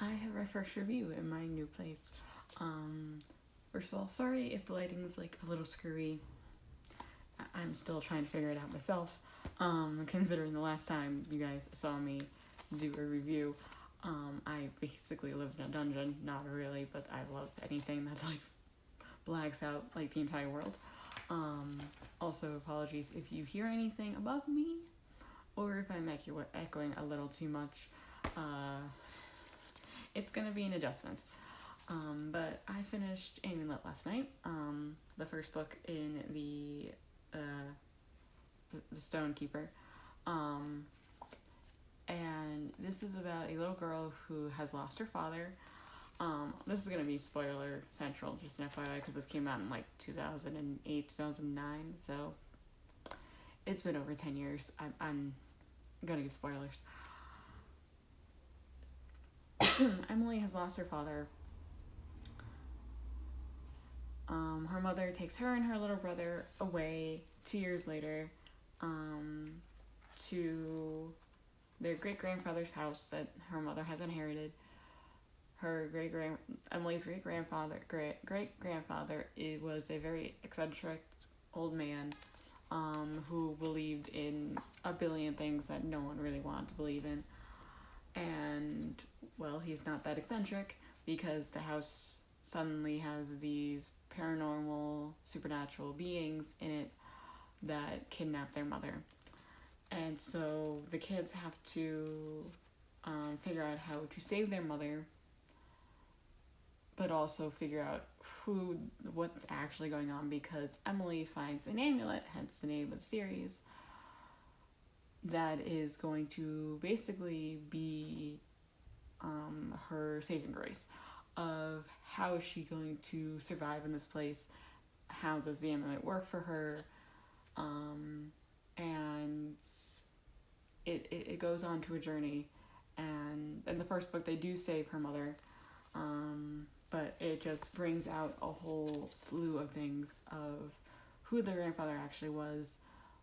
I have our first review in my new place. First of all, sorry if the lighting's like a little screwy. I'm still trying to figure it out myself. Considering the last time you guys saw me do a review, I basically lived in a dungeon. Not really, but I love anything that like blacks out like the entire world. Also, apologies if you hear anything above me, or if I'm echoing a little too much. It's gonna be an adjustment. But I finished Amulet last night. The first book in the Stonekeeper. And this is about a little girl who has lost her father. This is gonna be spoiler central, just an FYI, because this came out in like 2008, 2009, so it's been over 10 years. I'm gonna give spoilers. Emily has lost her father. Her mother takes her and her little brother away 2 years later to their great-grandfather's house that her mother has inherited. Emily's great-grandfather was a very eccentric old man who believed in a billion things that no one really wanted to believe in. And, well, he's not that eccentric because the house suddenly has these paranormal, supernatural beings in it that kidnap their mother. And so the kids have to figure out how to save their mother, but also figure out what's actually going on, because Emily finds an amulet, hence the name of the series, that is going to basically be her saving grace of how is she going to survive in this place, how does the amulet work for her, and it goes on to a journey. And in the first book they do save her mother, but it just brings out a whole slew of things of who the grandfather actually was,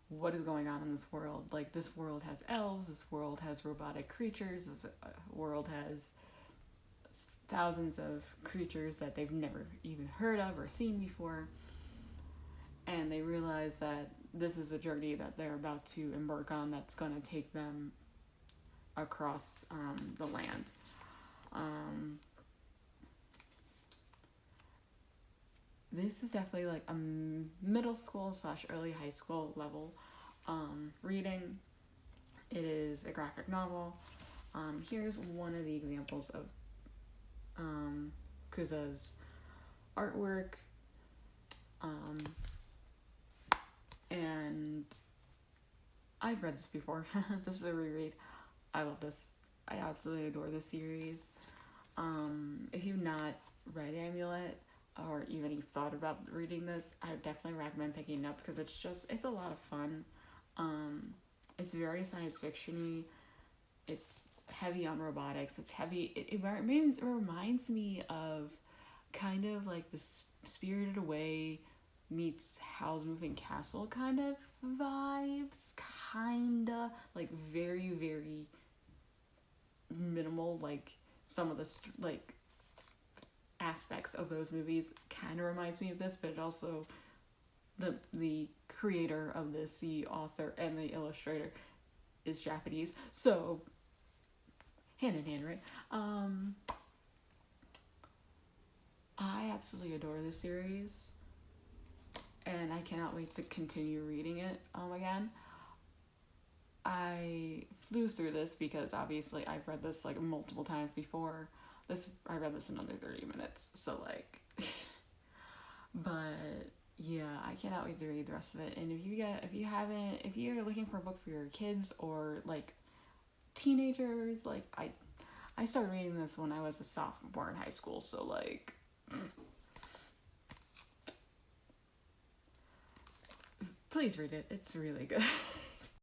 what is going on in this world. Like, this world has elves, this world has robotic creatures, this world has thousands of creatures that they've never even heard of or seen before. And they realize that this is a journey that they're about to embark on that's going to take them across the land. This is definitely like a middle school / early high school level reading. It is a graphic novel. Here's one of the examples of Kuza's artwork. And I've read this before. This is a reread. I love this. I absolutely adore this series. If you've not read Amulet, or even you've thought about reading this, I would definitely recommend picking it up, because it's a lot of fun. It's very science fiction-y. It's heavy on robotics. It's heavy. It reminds me of kind of like the Spirited Away meets Howl's Moving Castle kind of vibes. Kinda like very, very minimal. Like some of the like aspects of those movies kind of reminds me of this, but it also the creator of this, the author and the illustrator, is Japanese, so hand in hand, right? I absolutely adore this series, and I cannot wait to continue reading it again. I flew through this because obviously I've read this like multiple times before. I read this in under 30 minutes, so like but yeah, I cannot wait to read the rest of it. And if you're looking for a book for your kids or like teenagers, like I started reading this when I was a sophomore in high school, so like please read it. It's really good.